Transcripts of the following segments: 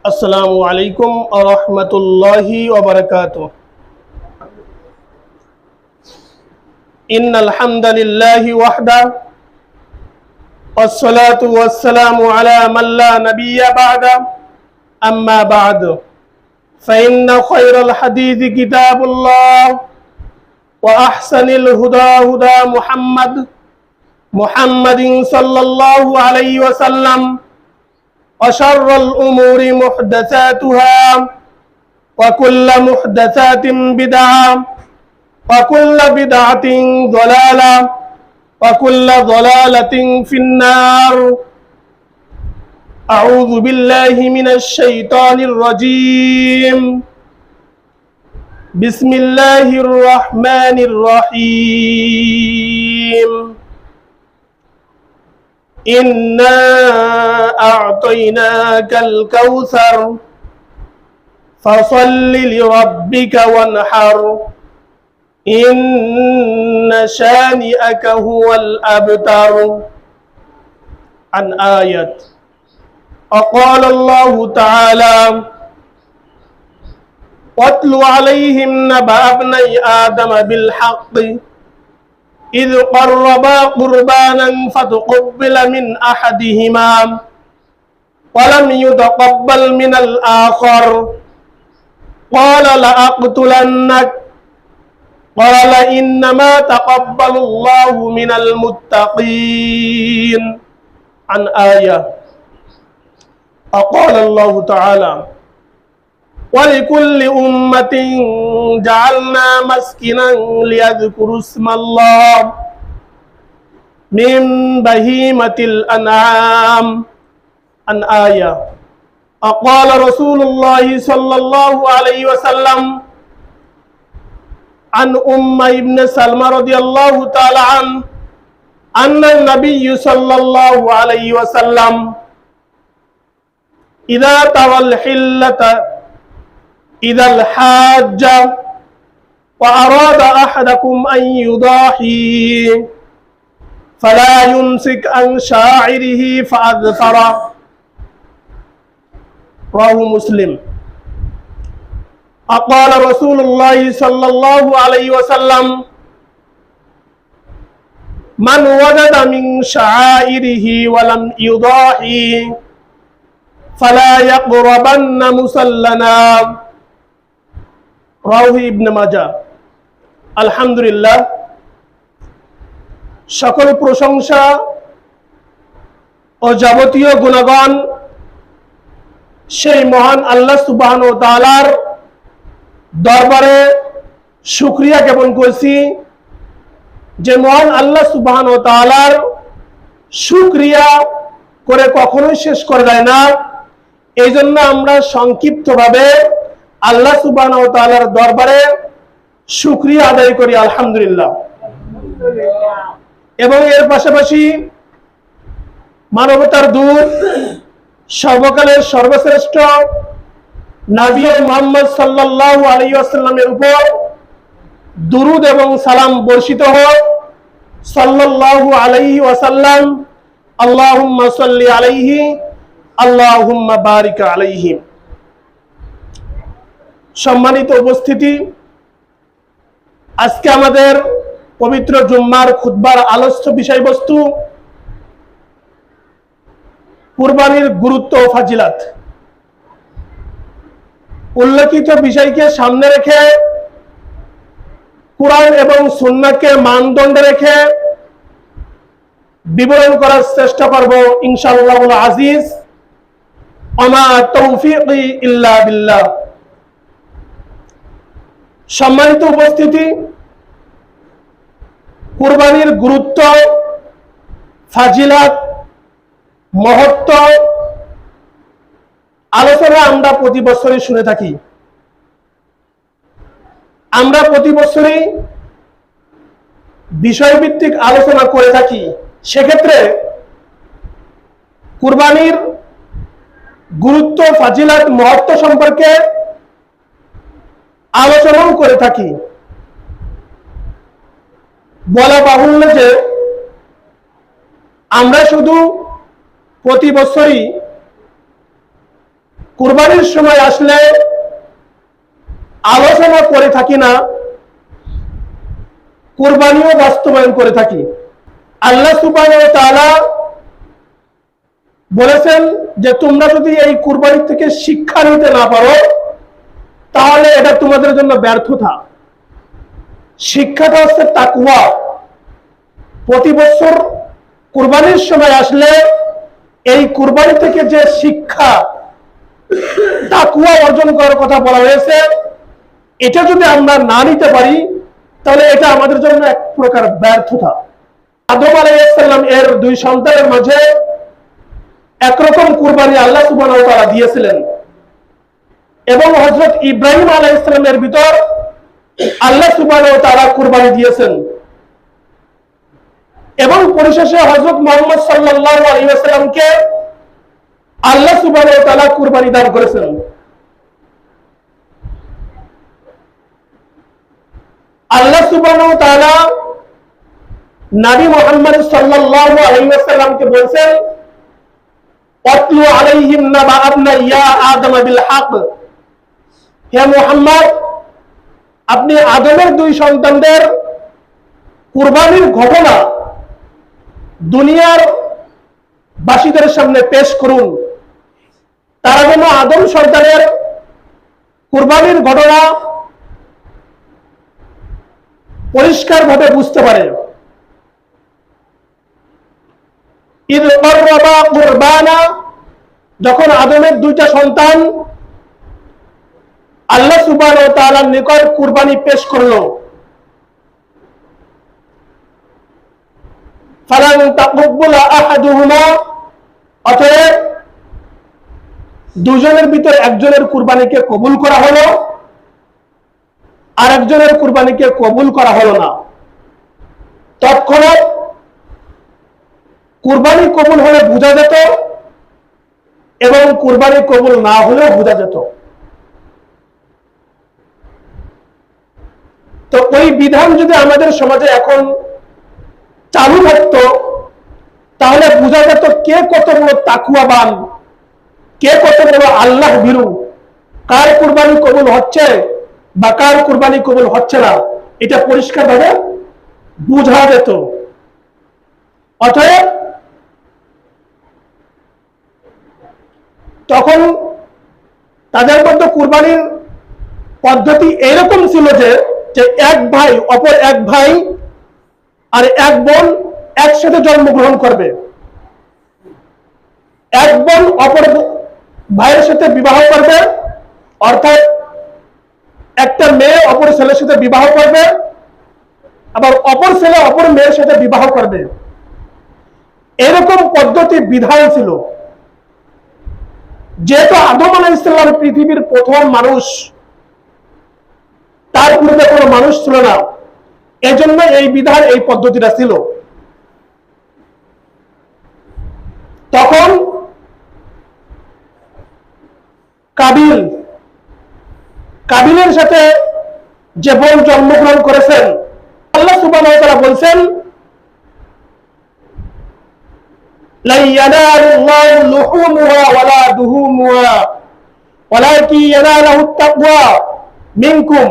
আসসালামু আলাইকুম ওয়া রাহমাতুল্লাহি ওয়া বারাকাতুহু। ইন্নাল হামদালিল্লাহি ওয়াহদা والصلاة والسلام على من لا نبي بعده أما بعد فإن خير الحديث كتاب الله وأحسن الهدى هدى محمد صلى الله عليه وسلم وشر الأمور محدثاتها وكل محدثات بدعة وكل بدعة ضلالة وكل ضلالة في النار. أعوذ بالله من الشيطان الرجيم. بسم الله الرحمن الرحيم. إنا أعطيناك الكوثر فصل لربك وانحر إن شانئك هو الأبتر. عن آية وقال الله تعالى واتل عليهم نبأ ابني آدم بالحق إذ قربا قربانا فتقبل من أحدهما ولم يتقبل من الآخر قال لأقتلنك قال إنما تقبل الله من المتقين. عن آية وقال الله تعالى ولكل أمة جعلنا مسكنا ليذكروا اسم الله من بهيمة الأنعام. عن آية وقال رسول الله صلى الله عليه وسلم عن ابن سلمة رضي الله تعالى عنه أن النبي صلى الله عليه وسلم إذا ترى الحلة إذا الحاج وأراد أحدكم أن يضاحي فلا يمسك عن شاعره فأظفر. رواه مسلم. أقال رسول الله صلى الله عليه وسلم من وجد من شعائره ولم يضاحي فلا يقربن مصلنا. رواه ابن মাজাহ। আলহামদুলিল্লাহ, সকল প্রশংসা ও যাবতীয় গুণগান সেই মহান আল্লাহ সুবহানাহু ওয়া তাআলার দরবারে শুকরিয়া জ্ঞাপন করছি যে মহান আল্লাহ সুবহানাহু ওয়া তাআলার শুকরিয়া করে কখনোই শেষ করা যায় না। এই জন্য আমরা সংক্ষিপ্তভাবে আল্লাহ সুবহানাহু ওয়া তাআলার দরবারে শুকরিয়া আদায় করি আলহামদুলিল্লাহ। এবং এর পাশাপাশি মানবতার দূত সর্বকালের সর্বশ্রেষ্ঠ নবী মুহাম্মদ সাল্লাল্লাহু আলাইহি ওয়াসাল্লামের উপর দুরূদ এবং সালাম বর্ষিত হোক। সাল্লাল্লাহু আলাইহি ওয়াসাল্লাম। আল্লাহুম্মা সাল্লি আলাইহি আল্লাহুম্মা বারিক আলাইহি। সম্মানিত উপস্থিতি, আজকে আমাদের পবিত্র জুম্মার খুতবার আলোচ্য বিষয়বস্তু কুরবানির গুরুত্ব ও ফাজিলাত। উল্লেখিত বিষয়কে সামনে রেখে কুরআন এবং সুন্নাহকে মানদণ্ডে রেখে বিবরণ করার চেষ্টা করব ইনশাআল্লাহুল আজিজ। ওমা তৌফিকি ইল্লা বিল্লাহ। সম্মানিত উপস্থিতি, কুরবানির গুরুত্ব, ফাজিলাত, মহত্ব আলোচনা আমরা প্রতি বছরই শুনে থাকি। আমরা প্রতি বছরই বিষয়ভিত্তিক আলোচনা করে থাকি। সেক্ষেত্রে কুরবানির গুরুত্ব, ফাজিলাত, মহত্ব সম্পর্কে আলোচনাও করে থাকি। বলা বাহুল্য যে আমরা শুধু প্রতি বছরই কুরবানির সময় আসলে আলোচনা করে থাকি না, কুরবানিও বাস্তবায়ন করে থাকি। আল্লাহ সুবহানাহু ওয়া তাআলা বলেছেন যে তোমরা যদি এই কুরবানি থেকে শিক্ষা নিতে না পারো তাহলে এটা তোমাদের জন্য ব্যর্থতা। শিক্ষাটা হচ্ছে তাকওয়া। প্রতি বছর কুরবানির সময় আসলে এই কুরবানি থেকে যে শিক্ষা তাকওয়া অর্জন করার কথা বলা হয়েছে, এটা যদি আমরা না নিতে পারি তাহলে এটা আমাদের জন্য এক প্রকার ব্যর্থতা। আদম আলাইহিস সালাম এর দুই সন্তানের মাঝে একরকম কুরবানি আল্লাহ সুবহানাহু ওয়া তাআলা দিয়েছিলেন, এবং হযরত ইব্রাহিম আলাইহিস সালামের ভিতর আল্লাহ সুবহানাহু ওয়া তাআলা কুরবানি দিয়েছেন, এবং পরিশেষে হযরত মুহাম্মদ সাল্লাল্লাহু আলাইহি ওয়াসাল্লামকে আল্লাহ সুবহানাহু ওয়া তাআলা কুরবানি দান করেছেন। আল্লাহ সুবহানাহু ওয়া তাআলা নবী মুহাম্মদ সাল্লাল্লাহু আলাইহি ওয়াসাল্লামকে বলেন, আতলু আলাইহিম নাবা আবনাইয়া আদম বিল হক। হে মুহাম্মদ, আপনি আদমের দুই সন্তানদের কুরবানির ঘটনা দুনিয়ার বাসীদের সামনে পেশ করুন, তারা যেন আদম সন্তানের কুরবানির ঘটনা পরিষ্কারভাবে বুঝতে পারে। ইদ কাররাবা কুরবানা, যখন আদমের দুইটা সন্তান আল্লাহ সুবহানাহু ওয়া তাআলার নিকট কুরবানি পেশ করলো, ফালান তাকব্বালা আহাদুহুমা, অতএব দুজনের ভিতর একজনের কুরবানিকে কবুল করা হলো, আর একজনের কুরবানিকে কবুল করা হলো না। তৎক্ষণাৎ কুরবানি কবুল হলে বোঝা যেত, এবং কুরবানি কবুল না হলেও বোঝা যেত। তো ওই বিধান যদি আমাদের সমাজে এখন চালু থাকতো তাহলে বোঝা যেত কে কত বড় তাকওয়াবান, কে কত বড় আল্লাহ ভীরু, কার কুরবানি কবুল হচ্ছে বা কার কুরবানি কবুল হচ্ছে না, এটা পরিষ্কারভাবে বোঝা যেত। অতএব তখন তাদের মধ্যে কুরবানির পদ্ধতি এরকম ছিল যে এক ভাই অপর এক ভাই আর এক বোন একসাথে জন্মগ্রহণ করবে, এক বোন অপর ভাইয়ের সাথে বিবাহ করবে, অর্থাৎ একটা মেয়ে অপর ছেলের সাথে বিবাহ করবে, আবার অপর ছেলে অপর মেয়ের সাথে বিবাহ করবে। এরকম পদ্ধতি বিধান ছিল। যেহেতু আদম আলাইহিস সালাম পৃথিবীর প্রথম মানুষ, তার পূর্বে কোনো মানুষ ছিল না, এজন্য এই বিধান, এই পদ্ধতিটা ছিল। তখন কাবিলের সাথে যে বোন জন্মগ্রহণ করেছেন, আল্লাহ সুবহানাহু ওয়া তাআলা বলেন, লা ইয়ানালুল্লাহু লুহুমুহা ওয়ালা দুহুমুহা ওয়ালাকিন ইয়ানালুহুত তাকওয়া মিনকুম।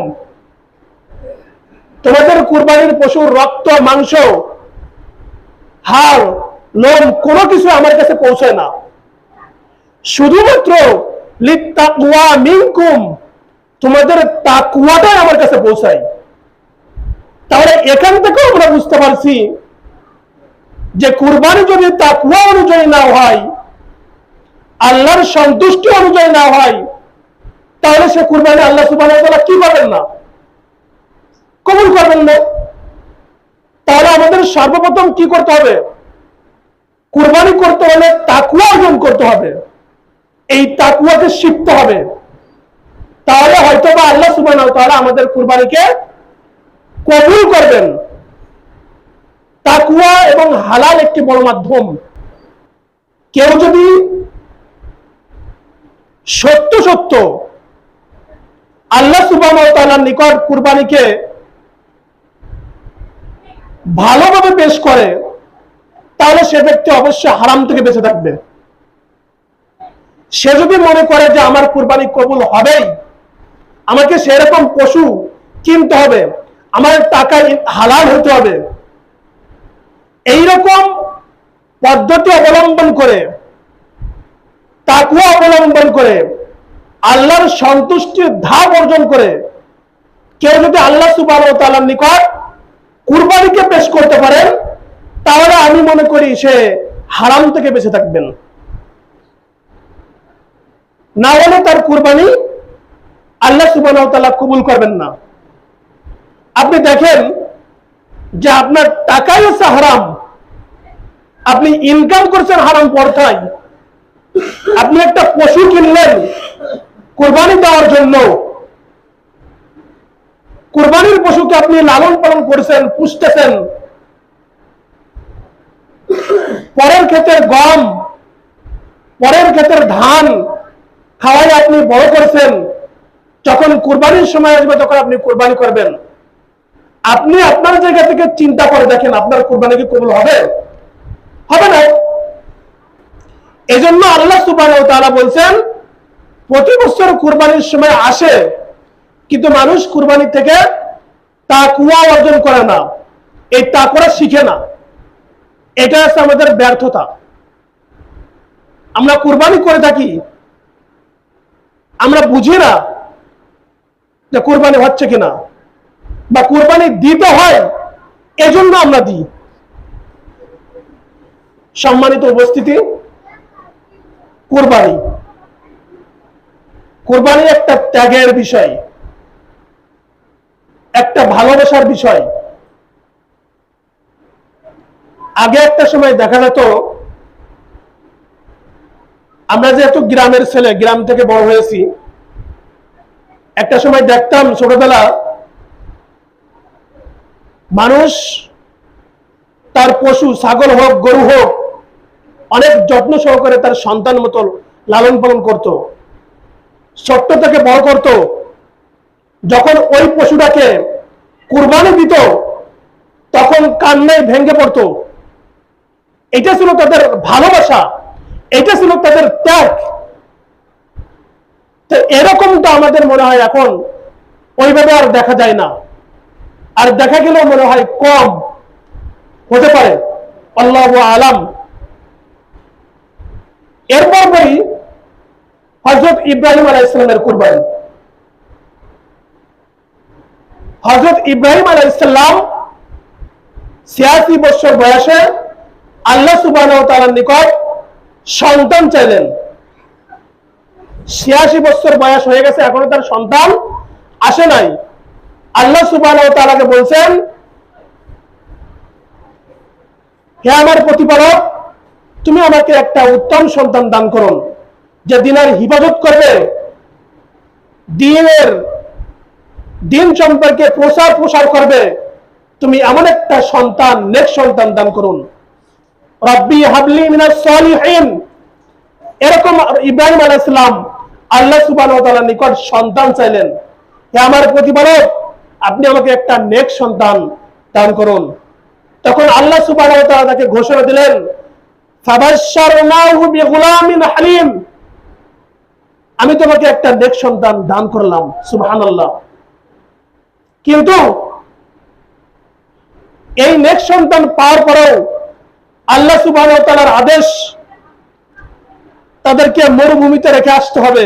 তোমাদের কুরবানির পশুর রক্ত, মাংস, হাড়, লোম কোনো কিছু আমার কাছে পৌঁছায় না, শুধুমাত্র লিত্তাকওয়া মিনকুম, তোমাদের তাকওয়াটাই আমার কাছে পৌঁছায়। তাহলে এখান থেকে আমরা বুঝতে পারছি যে কুরবানি যদি তাকওয়া অনুযায়ী না হয়, আল্লাহর সন্তুষ্টি অনুযায়ী না হয়, তাহলে সে কুরবানি আল্লাহ সুবহানাহু ওয়া তাআলা কি করবেন না, কবুল করবেন না। তাহলে আমাদের সর্বপ্রথম কি করতে হবে? কুরবানি করতে হলে তাকওয়া অর্জন করতে হবে, এই তাকওয়াকে শিখতে হবে। তাহলে হয়তোবা আল্লাহ সুবহানাহু ওয়া তাআলা আমাদের কুরবানিকে কবুল করবেন। তাকওয়া এবং হালাল একটি বড় মাধ্যম। কেউ যদি সত্য সত্য আল্লাহ সুবহানাহু ওয়া তাআলার নিকট কুরবানিকে ভালোভাবে পেশ করে, তাহলে সে ব্যক্তি অবশ্যই হারাম থেকে বেঁচে থাকবে। সে যদি মনে করে যে আমার কুরবানি কবুল হবেই, আমাকে সেরকম পশু কিনতে হবে, আমার টাকা হালাল হতে হবে, এইরকম পদ্ধতি অবলম্বন করে, তাকওয়া অবলম্বন করে, আল্লাহর সন্তুষ্টির ধাপ অর্জন করে কেউ যদি আল্লাহ সুবহানাহু ওয়া তাআলার নিকট কুরবানিকে পেশ করতে পারেন, তাহলে আমি মনে করি সে হারাম থেকে বেঁচে থাকবেন, না হলে তার কুরবানি আল্লাহ সুবহানাহু ওয়া তাআলা কবুল করবেন না। আপনি দেখেন যে আপনার টাকাই হচ্ছে হারাম, আপনি ইনকাম করছেন হারাম পন্থায়, আপনি একটা পশু কিনলেন কুরবানি দেওয়ার জন্য, কুরবানির পশুকে আপনি লালন পালন করছেন, পুষতেছেন, পরের ক্ষেতের গম, পরের ক্ষেতের ধান খাওয়াই আপনি বড় করছেন, যখন কুরবানির সময় আসবে তখন আপনি কুরবানি করবেন। আপনি আপনার জায়গা থেকে চিন্তা করে দেখেন আপনার কুরবানি কি কবুল হবে? হবে না। এজন্য আল্লাহ সুবহানাহু ওয়া তাআলা বলছেন প্রতি বছর কুরবানির সময় আসে, কিন্তু মানুষ কুরবানি থেকে তাকওয়া অর্জন করে না, এই তাকওয়া শিখে না। এটা হচ্ছে আমাদের ব্যর্থতা। আমরা কুরবানি করে থাকি, আমরা বুঝি না যে কুরবানি হচ্ছে কিনা, বা কুরবানি দিতে হয় এজন্য আমরা দিই। সম্মানিত উপস্থিতি, কুরবানি কুরবানি একটা ত্যাগের বিষয়, একটা ভালোবাসার বিষয়। আগে একটা সময় দেখা যেত, আমরা যেহেতু গ্রামের ছেলে, গ্রাম থেকে বড় হয়েছি, একটা সময় দেখতাম ছোটবেলা মানুষ তার পশু, ছাগল হোক গরু হোক, অনেক যত্ন সহকারে তার সন্তান মতো লালন পালন করত, ছোট্ট থেকে বড় করত। যখন ওই পশুটাকে কুরবানি দিত তখন কান্নায় ভেঙে পড়তো। এটা ছিল তাদের ভালোবাসা, এটা ছিল তাদের ত্যাগ। তো এরকমটা আমাদের মনে হয় এখন ওইভাবে আর দেখা যায় না, আর দেখা গেলেও মনে হয় কম হতে পারে, আল্লাহু আলাম। এরপর বলি হযরত ইব্রাহিম আলাইহিস সালামের কুরবানি। হযরত ইব্রাহিম আলাইহিস সালাম 86 বছর বয়সে আল্লাহ সুবহানাহু ওয়া তাআলার নিকট সন্তান চাইলেন। 86 বছর বয়স হয়ে গেছে, এখনো তার সন্তান আসে নাই। আল্লাহ সুবহানাহু ওয়া তাআলাকে বলছেন, হে আমার প্রতিপালক, তুমি আমাকে একটা উত্তম সন্তান দান করুন, যে দিনের হিফাজত করবে, দিন সম্পর্কে প্রচার প্রসার করবে। তুমি এমন একটা সন্তান, নেক সন্তান দান করুন। রব্বি হাবলি মিনাস সালিহিন। এরকম ইব্রাহিম আলাইহিস সালাম আল্লাহ সুবহানাহু ওয়া তাআলার নিকট সন্তান চাইলেন, হে আমার প্রতিপালক, আপনি আমাকে একটা নেক সন্তান দান করুন। তখন আল্লাহ সুবহানাহু ওয়া তাআলা তাকে ঘোষণা দিলেন, ফাবাশশারনাহু বিগুলামিন হালিম। আমি তোমাকে একটা নেক সন্তান দান করলাম। সুবহানাল্লাহ। কিন্তু এই নেক সন্তান পাওয়ার পরেও আল্লাহ সুবহানাহু ওয়া তাআলার আদেশ, তাদেরকে মরুভূমিতে রেখে আসতে হবে।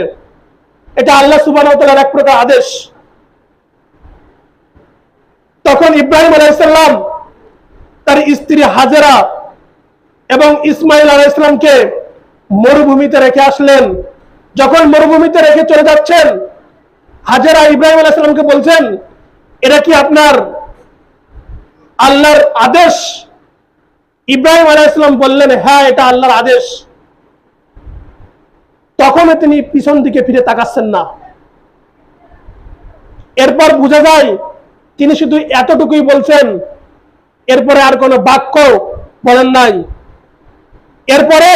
এটা আল্লাহ সুবহানাহু ওয়া তাআলার এক প্রকার আদেশ। তখন ইব্রাহিম আলাইহিস সালাম তার স্ত্রী হাজেরা এবং ইসমাইল আলাইহিস সালামকে মরুভূমিতে রেখে আসলেন। যখন মরুভূমিতে রেখে চলে যাচ্ছেন, হাজেরা ইব্রাহিম আলাইহিস সালামকে বলছেন, এটা কি আপনার আল্লাহর আদেশ? ইব্রাহিম আলাইহিস সালাম বললেন, হ্যাঁ, এটা আল্লাহর আদেশ। তখন তিনি পিছন দিকে ফিরে তাকাচ্ছেন না। এরপর বোঝা যায় তিনি শুধু এতটুকুই বলছেন, এরপরে আর কোনো বাক্য বলেন নাই। এরপরে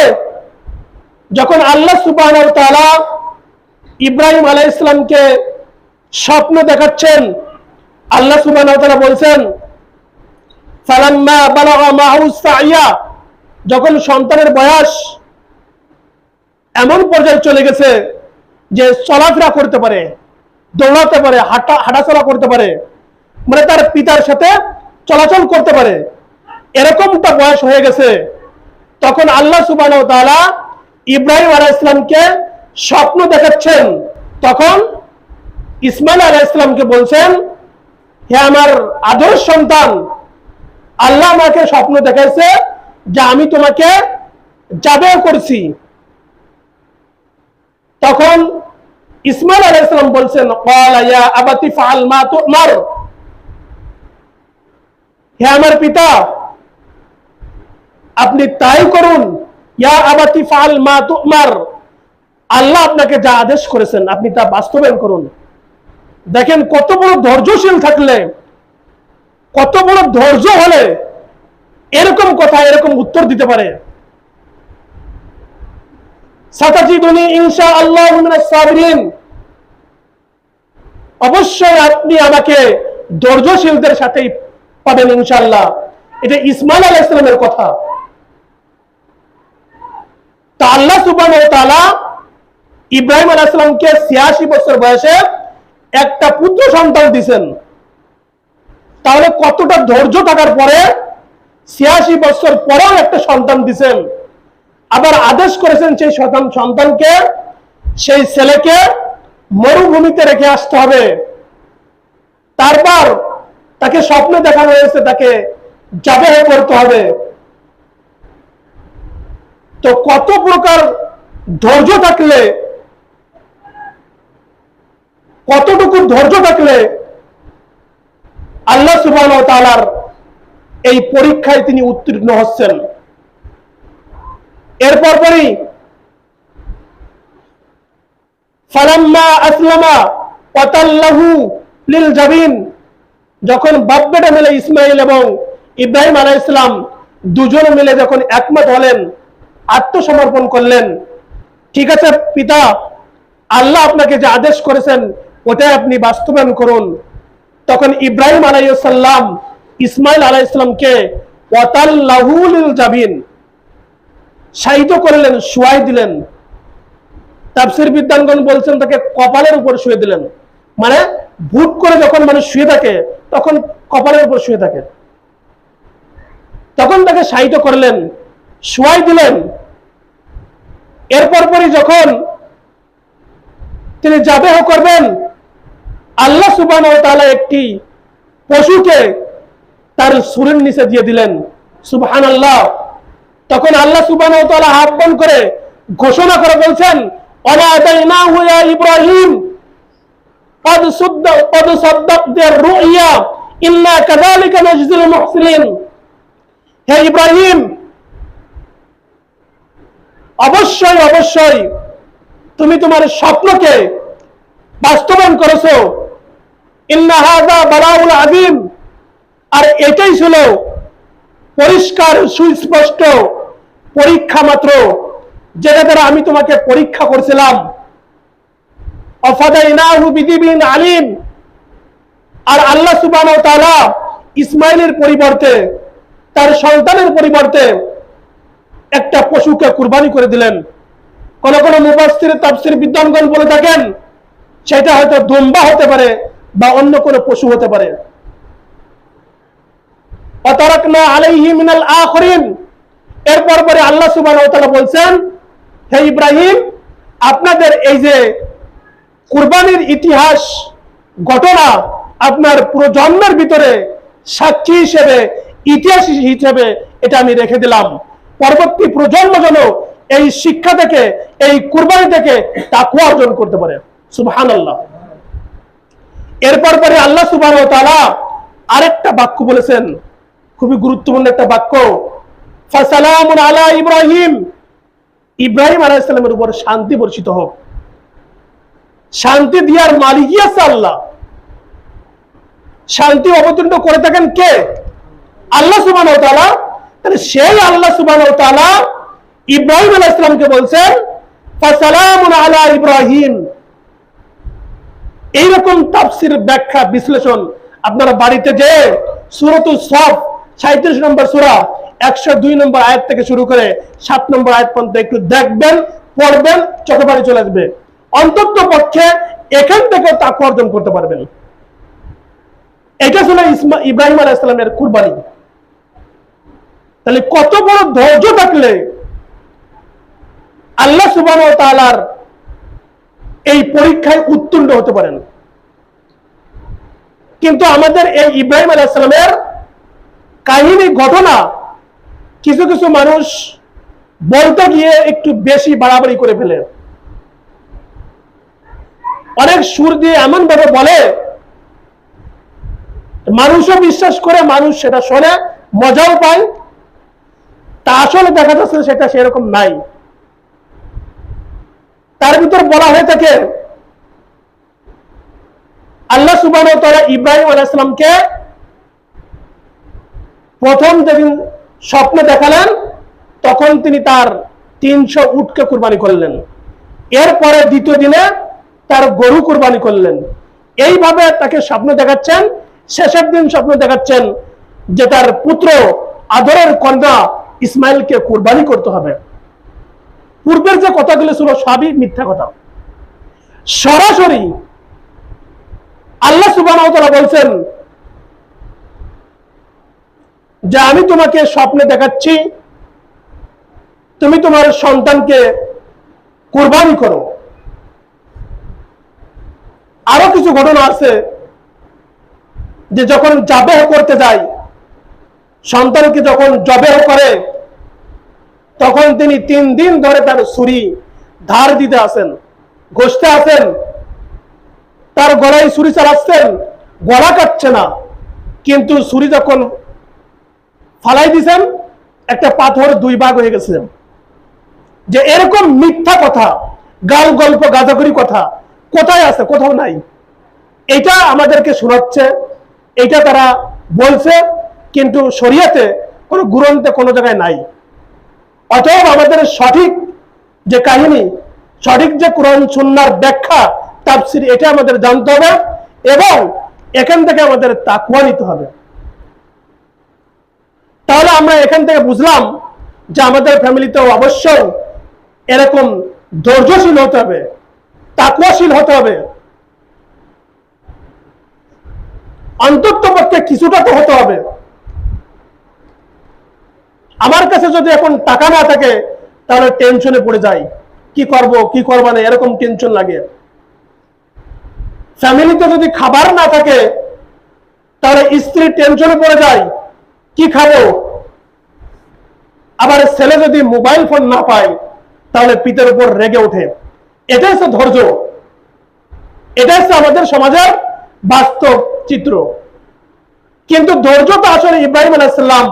যখন আল্লাহ সুবহানাহু ওয়া তাআলা ইব্রাহিম আলাইহিস সালামকে স্বপ্ন দেখাচ্ছেন, আল্লাহ সুবহানাহু ওয়া তাআলা বলছেন, ফালাম্মা বালাগা মাহু সাইয়া, যখন সন্তানের বয়স এমন পর্যায়ে চলে গেছে যে চলাফেরা করতে পারে, দৌড়াতে পারে, হাঁটাচলা করতে পারে, মানে তার পিতার সাথে চলাচল করতে পারে, এরকমটা বয়স হয়ে গেছে। তখন আল্লাহ সুবহানাহু ওয়া তাআলা ইব্রাহিম আলাইহিস সালামকে স্বপ্ন দেখাচ্ছেন। তখন ইসমাইল আলাইহিস সালামকে বলছেন, হে আমার আদর্শ সন্তান, আল্লাহ আমাকে স্বপ্ন দেখাইছে যে আমি তোমাকে যাবে করছি। তখন ইসমাইল আলাইহিস সালাম বলছেন, ক্বালা ইয়া আবাতি ফাআল মা তুমার, হে আমার পিতা আপনি তাই করুন। ইয়া আবাতি ফাআল মা তুমার, আল্লাহ আপনাকে যা আদেশ করেছেন আপনি তা বাস্তবায়ন করুন। দেখেন কত বড় ধৈর্যশীল থাকলে, কত বড় ধৈর্য হলে এরকম কথা, এরকম উত্তর দিতে পারে। সাতাজিদুনি ইনশাআল্লাহু মিনাস সাবিরিন, অবশ্যই আপনি আমাকে ধৈর্যশীলদের সাথেই পাবেন ইনশাআল্লাহ। এটা ইসমাইল আলাইহিস সালামের কথা। তা আল্লাহ সুবহানাহু ওয়া তাআলা ইব্রাহিম আলাইহিস সালামকে ৮৬ বছর বয়সে একটা পুত্র সন্তান দিয়েছেন। তাহলে কতটা ধৈর্য থাকার পরে ৮৬ বছর পরেও একটা সন্তান দিয়েছেন। আবার আদেশ করেছেন সেই সন্তানকে, সেই ছেলেকে মরুভূমিতে রেখে আসতে হবে। তারপর তাকে স্বপ্নে দেখানো হয়েছে তাকে যাবে করতে হবে। তো কত প্রকার ধৈর্য থাকলে, কতটুকু ধৈর্য থাকলে আল্লাহ সুবহানাহু ওয়া তাআলার এই পরীক্ষায় তিনি উত্তীর্ণ হচ্ছেন। এরপর পরই ফালাম্মা আসলামা ওয়াতাল্লাহু লিল জাবিন, যখন বাপ বেটা মিলে ইসমাইল এবং ইব্রাহিম আলাইহিস সালাম দুজনে মিলে যখন একমত হলেন, আত্মসমর্পণ করলেন, ঠিক আছে পিতা আল্লাহ আপনাকে যে আদেশ করেছেন ওটাই আপনি বাস্তবায়ন করুন। তখন ইব্রাহিম আলাইহিস সালাম ইসমাইল আলাইহিস সালামকে ওয়াতাল্লাহু লিল জাবিন, শায়িত করলেন, শুয়াই দিলেন। তাফসীর বিদ্বানগণ বলছেন তাকে কপালের উপর শুয়ে দিলেন, মানে ভুট করে যখন মানুষ শুয়ে থাকে তখন কপালের উপর শুয়ে থাকে, তখন তাকে শায়িত করলেন, শুয়াই দিলেন। এরপর পরই যখন তিনি যাবেহ করবেন, আল্লাহ সুবহানাহু ওয়া তাআলা একটি পশুকে তার সুরের নিচে দিয়ে দিলেন। সুবহানাল্লাহ। তখন আল্লাহ সুবহানাহু ওয়া তাআলা আহ্বান করে ঘোষণা করে বলছেন, ওয়ানাদাইনাহু ইয়া ইব্রাহিম قد صدقت الرؤيا إنا كذلك نجزي المحسنين। হে ইব্রাহিম, অবশ্যই অবশ্যই তুমি তোমার স্বপ্নকে বাস্তবায়ন করেছো। ইন্না হাযা বালাউল আযীম, আর এটাই ছিল পরিষ্কার সুস্পষ্ট পরীক্ষা মাত্র, যেটা দ্বারা আমি তোমাকে পরীক্ষা করছিলাম। অফাদাইনাহু বিদিবিন আলিম, আর আল্লাহ সুবহানাহু ওয়া তাআলা ইসমাইলের পরিবর্তে, তার সন্তানের পরিবর্তে একটা পশুকে কুরবানি করে দিলেন। কোন কোন মুফাসসির তাফসীর বিদ্বানগণ বলে থাকেন সেটা হয়তো দুম্বা হতে পারে বা অন্য কোনো পশু হতে পারে। ওয়াতারাকনা আলাইহি মিনাল আখিরিন, এরপর পরে আল্লাহ সুবহানাহু ওয়া তাআলা বলছেন, হে ইব্রাহিম আপনাদের এই যে কুরবানির ইতিহাস ঘটনা আপনার পুরো জন্মের ভিতরে সাক্ষী হিসেবে, ইতিহাস হিসেবে এটা আমি রেখে দিলাম। পরবর্তী প্রজন্ম যেন এই শিক্ষা থেকে, এই কুরবানি থেকে তাকওয়া অর্জন করতে পারে। সুবহানাল্লাহ। এরপর পরে আল্লাহ সুবহানাহু ওয়া তাআলা আরেকটা বাক্য বলেছেন, খুবই গুরুত্বপূর্ণ একটা বাক্য, ফাসালামুন আলা ইব্রাহিম, ইব্রাহিম আলাইহিস সালামের উপর শান্তি বর্ষিত হোক। শান্তি দিয়ার মালিকই আছে আল্লাহ। শান্তি অবতীর্ণ করে থাকেন কে? আল্লাহ সুবহানাহু ওয়া তাআলা। তাহলে সেই আল্লাহ সুবহানাহু ওয়া তাআলা ইব্রাহিম আলাইহিস সালামকে বলছেন ফাসালামুন আলা ইব্রাহিম। এইরকম তাফসীর ব্যাখ্যা বিশ্লেষণ আপনারা বাড়িতে যে সূরাতুস সাফ 37 নম্বর সূরা 102 নম্বর আয়াত থেকে শুরু করে 7 নম্বর আয়াত পর্যন্ত একটু দেখবেন, পড়বেন, চোখে পানি চলে আসবে। অন্তত পক্ষে এখান থেকে তাকওয়া অর্জন করতে পারবেন। এটা ছিল ইব্রাহিম আলাইহিস সালামের কুরবানি। তাহলে কত বড় ধৈর্য থাকলে আল্লাহ সুবহানাহু ওয়া তাআলার এই পরীক্ষায় উত্তীর্ণ হতে পারেন। কিন্তু আমাদের এই ইব্রাহিম আলাইহিস সালামের কাহিনী, ঘটনা কিছু কিছু মানুষ বলতে গিয়ে একটু বেশি বাড়াবাড়ি করে ফেলে। অনেক সুর দিয়ে এমন ভাবে বলে, মানুষও বিশ্বাস করে, মানুষ সেটা শোনে, মজাও পায়। তা আসলে দেখা যাচ্ছে সেটা সেরকম নাই। তার ভিতর বলা হয়ে থাকে, আল্লাহ সুবহানাহু ওয়া তাআলা ইব্রাহিম আলাইহিস সালামকে প্রথম যেদিন স্বপ্ন দেখালেন, তখন তিনি তার 300 উটকে কুরবানি করলেন। এরপরে দ্বিতীয় দিনে তার গরু কুরবানি করলেন। এইভাবে তাকে স্বপ্ন দেখাচ্ছেন। শেষের দিন স্বপ্ন দেখাচ্ছেন যে তার পুত্র আদরের কন্যা ইসমাইলকে কুরবানি করতে হবে। পূর্বের যে কথাগুলো ছিল সবই মিথ্যা কথা। সরাসরি আল্লাহ সুবহানাহু ওয়া তাআলা বলছেন যে আমি তোমাকে স্বপ্নে দেখাচ্ছি, তুমি তোমার সন্তানকে কুরবানি করো। আরো কিছু ঘটনা আছে যে যখন জাবেহ করতে যায়, সন্তানকে যখন জবেহ করে, তখন তিনি 3 দিন ধরে তার ছুরি ধার দিতে আসেন, ঘষতে আসেন, তার গলায় ছুরি চালাচ্ছেন, গলা কাটছে না। কিন্তু ছুরি যখন ফালাই দিছেন, একটা পাথর 2 ভাগ হয়ে গেছে। যে এরকম মিথ্যা কথা, গাল গল্প, গাঁজাখুরি কথা কোথায় আছে? কোথাও নাই। এটা আমাদেরকে শোনাচ্ছে, এটা তারা বলছে, কিন্তু শরীয়তে কোনো গ্রন্থে কোনো জায়গায় নাই। অতএব আমাদের সঠিক যে কাহিনী, সঠিক যে কোরআন সুন্নাহর ব্যাখ্যা, তাফসীর, এটা আমাদের জানতে হবে এবং এখান থেকে আমাদের তাকওয়া নিতে হবে। তাহলে আমরা এখান থেকে বুঝলাম যে আমাদের ফ্যামিলিতেও অবশ্যই এরকম ধৈর্যশীল হতে হবে, তাকওয়াশীল হতে হবে। অন্তত পক্ষে কিছুটা তো হতে হবে। আমার কাছে যদি এখন টাকা না থাকে, তাহলে টেনশনে পড়ে যাই, কি করব কি করব না, এরকম টেনশন লাগে। ফ্যামিলিতে যদি খাবার না থাকে, তাহলে স্ত্রী টেনশনে পড়ে যায়, কি খাবো। আবার ছেলে যদি মোবাইল ফোন না পায়, তাহলে পিতার উপর রেগে ওঠে। এটাই হচ্ছে ধৈর্য, এটাই হচ্ছে আমাদের সমাজের বাস্তব চিত্র। কিন্তু ধৈর্য তো আসলে ইব্রাহিম আলাইহিস সালাম,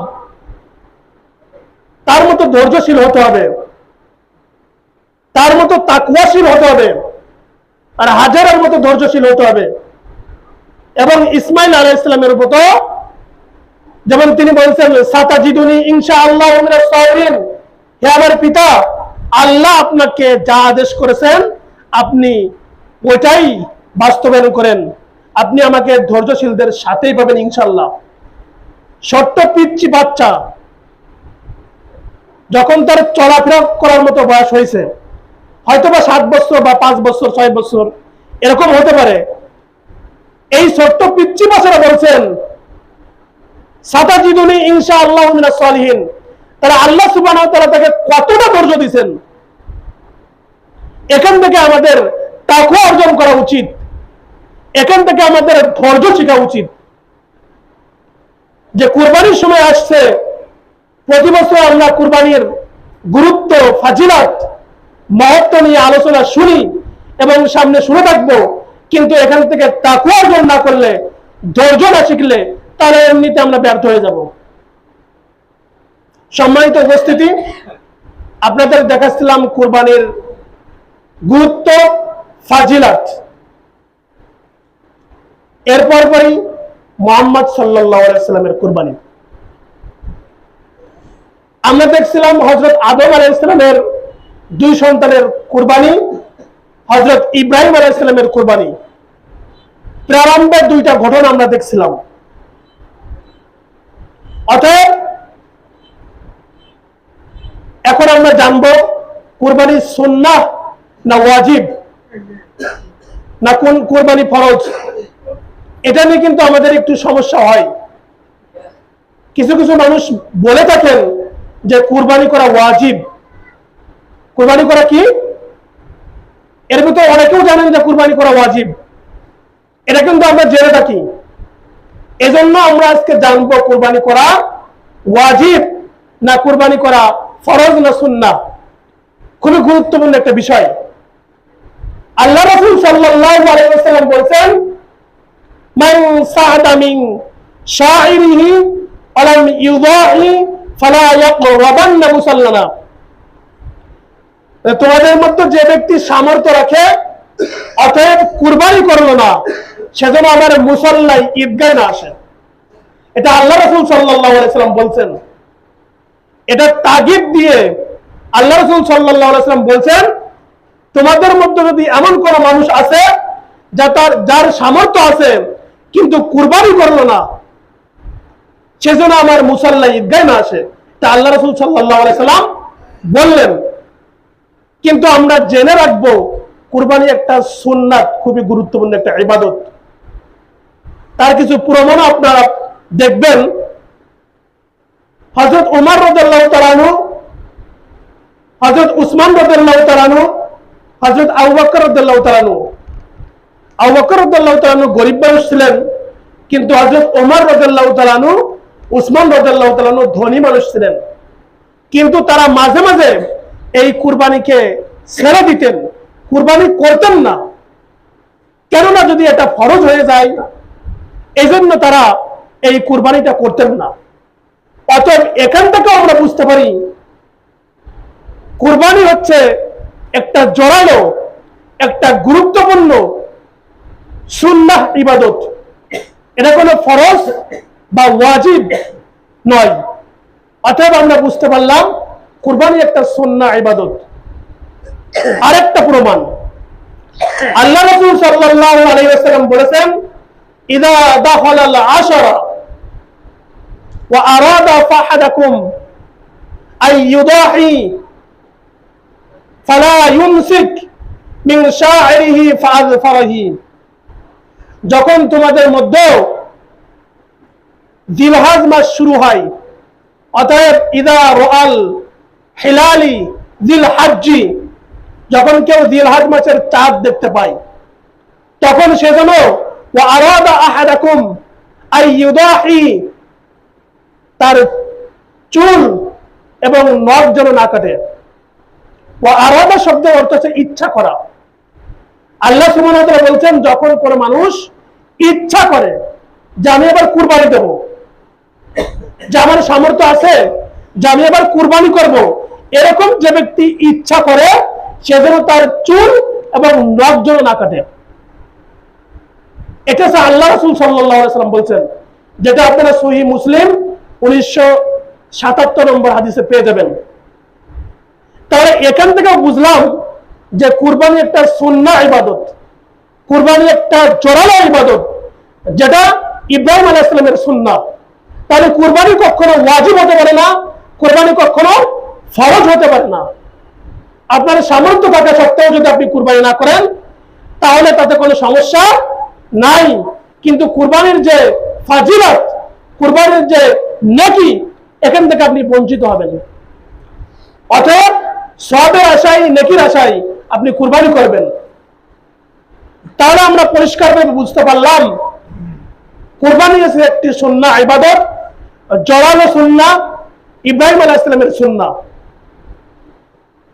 তার মতো ধৈর্যশীল হতে হবে, তার মতো তাকওয়াশীল হতে হবে, আর হাজারের মতো ধৈর্যশীল হতে হবে। এবং ইসমাইল আলাইহিস সালামের মতো, যেমন তিনি বলছেন, সাতাজিদুনি ইনশাআল্লাহ মিনাস সাবিরিন, হে আমার পিতা, আল্লাহ আপনাকে যা আদেশ করেছেন আপনি ওইটাই বাস্তবায়ন করেন, আপনি আমাকে ধৈর্যশীলদের সাথেই পাবেন ইনশাআল্লাহ। ছোট্ট পিচ্চি বাচ্চা যখন তার চলাফেরা করার মতো বয়স হয়েছে, হয়তোবা 7 বছর বা 5 বছর 6 বছর এরকম হতে পারে, এই ছোট্ট পিচ্চি বাচ্চারা বলছেন সাতাজিদুনি ইনশাআল্লাহ মিনাস সালিহিন। তারা আল্লাহ সুবহানাহু ওয়া তাআলা তাকে কতটা ধৈর্য দিয়েছেন। এখান থেকে আমাদের তাকওয়া অর্জন করা উচিত, এখান থেকে আমাদের ধৈর্য শেখা উচিত। যে কুরবানির সময় আসছে, প্রতি বছর আমরা কুরবানির গুরুত্ব, ফাজিলত, মহত্ব নিয়ে আলোচনা শুনি এবং সামনে শুনে থাকবো, কিন্তু এখান থেকে তাকওয়া অর্জন না করলে, ধৈর্য না শিখলে, তাহলে এমনিতে আমরা ব্যর্থ হয়ে যাব। সম্মানিত উপস্থিতি, আপনাদের দেখাচ্ছিলাম কুরবানির গুরুত্ব, ফাজিলত। এরপর পরই মুহাম্মদ সাল্লাল্লাহু আলাইহি ওয়াসাল্লামের কুরবানি। আমরা দেখছিলাম হযরত আদম আলাইহিস সালামের 2 সন্তানের কুরবানি, হযরত ইব্রাহিম আলাইহিস সালামের কুরবানি। প্রারম্ভের 2টা ঘটনা আমরা দেখছিলাম। অতএব এখন আমরা জানবো কুরবানি সুন্নাহ না ওয়াজিব না কোন কুরবানি ফরজ, এটা নিয়ে কিন্তু আমাদের একটু সমস্যা হয়। কিছু কিছু মানুষ বলে থাকেন যে কুরবানি করা ওয়াজিব। কুরবানি করা কি? এর ভিতরে অনেকেও জানেন যে কুরবানি করা ওয়াজিব, এটা কিন্তু আমরা জেনে থাকি। এজন্য আমরা আজকে জানবো কুরবানি করা ওয়াজিব না কুরবানি করা ফরজ না সুন্নাহ। খুবই গুরুত্বপূর্ণ একটা বিষয়। আল্লাহ রাসূল সাল্লাল্লাহু আলাইহি ওয়াসাল্লাম বলেন, মান সাআদা মিন শাইরিহি আলাম ইউদাহি ফালা ইয়াকরাবান্না মুসাল্লানা। তোমাদের মধ্যে যে ব্যক্তি সামর্থ্য রাখে অতএব কুরবানি করলো না, সেজন্য আমার মুসল্লায় ঈদগাহে না আসে। এটা আল্লাহ রাসূল সাল্লাল্লাহু আলাইহি ওয়াসাল্লাম বলছেন। এটা তাগিদ দিয়ে আল্লাহ রাসূল সাল্লাল্লাহু আলাইহি ওয়াসাল্লাম বলছেন, তোমাদের মধ্যে যদি এমন কোন মানুষ আছে যার সামর্থ্য আছে কিন্তু কুরবানি করলো না, সেজন্য আমার মুসল্লায় ঈদগাহে না আসে। তা আল্লাহ রাসূল সাল্লাল্লাহু আলাইহি ওয়াসাল্লাম বললেন। কিন্তু আমরা জেনে রাখবো কুরবানি একটা সুন্নাত, খুবই গুরুত্বপূর্ণ একটা ইবাদত। তার কিছু প্রমাণ আপনারা দেখবেন। হযরত ওমর রাদিয়াল্লাহু তাআলা আনহু, হযরত উসমান রাদিয়াল্লাহু তাআলা আনহু, হযরত আবু বকর রাদিয়াল্লাহু তাআলা আনহু। আবু বকর রাদিয়াল্লাহু তাআলা আনহু গরীব মানুষ ছিলেন, কিন্তু হযরত ওমর রাদিয়াল্লাহু তাআলা আনহু, উসমান রাদিয়াল্লাহু তাআলা আনহু ধনী মানুষ ছিলেন। কিন্তু তারা মাঝে মাঝে এই কুরবানিকে ছেড়ে দিতেন, কুরবানি করতেন না। কেননা যদি এটা ফরজ হয়ে যায়, এজন্য তারা এই কুরবানিটা করতেন না। অতএব এখান থেকে আমরা বুঝতে পারি কুরবানি হচ্ছে একটা জোরালো, একটা গুরুত্বপূর্ণ সুন্নাহ ইবাদত। এটা কোনো ফরজ বা ওয়াজিব নয়। অতএব আমরা বুঝতে পারলাম কুরবানি একটা সুন্নাহ ইবাদত। আরেকটা প্রমাণ, আল্লাহ রাসূল সাল্লাল্লাহু আলাইহি ওয়াসাল্লাম বলেছেন, ইযা দাখালাল আশরা ওয়া আরাদা ফাহাদাকুম আই ইউদাহি ফালা ইউমসিক মিন শাইরিহি ফাযফারহি। যখন তোমাদের মধ্যে জিলহজ মাস শুরু হয়, অতএব ইযা রাআল হিলালি জিলহজ্জি, যখন কেউ জিলহজ মাসের চাঁদ দেখতে পায়, তখন সে যেন ওয়া আরাদা আহাদাকুম আই ইউদাহি, তার চুল এবং নখ যেন না কাটে। ওয়া আরাদা শব্দের অর্থ হচ্ছে ইচ্ছা করা। আল্লাহ সুবহানাহু ওয়া তাআলা বলছেন, যখন কোন মানুষ ইচ্ছা করে যে আমি এবার কুরবানি দেব, যে আমার সামর্থ্য আছে যে আমি এবার কুরবানি করব, এরকম যে ব্যক্তি ইচ্ছা করে সে যেন তার চুল এবং নখ যেন না কাটে। এটা হচ্ছে আল্লাহ রাসূল সাল্লাল্লাহু আলাইহি ওয়াসাল্লাম বলছেন, যেটা আপনারা সহিহ মুসলিম 1977 নম্বর হাদিসে পেয়ে যাবেন। তাহলে এখান থেকে বুঝলাম যে কুরবানি একটা সুন্নাহ ইবাদত, কুরবানি একটা জোরালো ইবাদত, যেটা ইব্রাহিম আলাইহিস সালামের সুন্নাহ। তাহলে কুরবানি কখনো ওয়াজিব হতে পারে না, কুরবানি কখনো ফরজ হতে পারে না। আপনার সামর্থ্য থাকা সত্ত্বেও যদি আপনি কুরবানি না করেন, তাহলে তাতে কোনো সমস্যা নাই। কিন্তু কুরবানির যে ফাজিলত, কুরবানির যে নেকি, এখান থেকে আপনি বঞ্চিত হবেন। অতএব সওয়াবের আশায়, নেকির আশায় আপনি কুরবানি করবেন। তাহলে আমরা পরিষ্কারভাবে বুঝতে পারলাম কুরবানি হচ্ছে একটি সুন্নাহ ইবাদত, জোরালো সুন্নাহ, ইব্রাহিম আলাইহিস সালামের সুন্নাহ।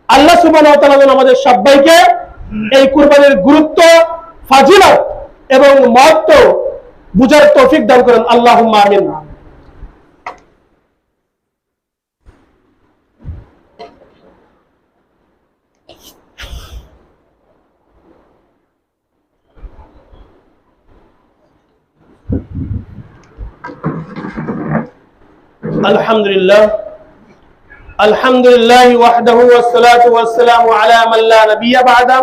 আল্লাহ সুবহানাহু ওয়া তাআলা আমাদের সবাইকে এই কুরবানির গুরুত্ব, ফাজিলত এবং মহত্ব বুঝার তৌফিক দান করেন। আল্লাহুম্মা আমিন। আলহামদুলিল্লাহ, আলহামদুলিল্লাহি ওয়াহদাহু ওয়াসসালাতু ওয়াসসালামু আলা মান লা নাবিয়্যা বা'দা।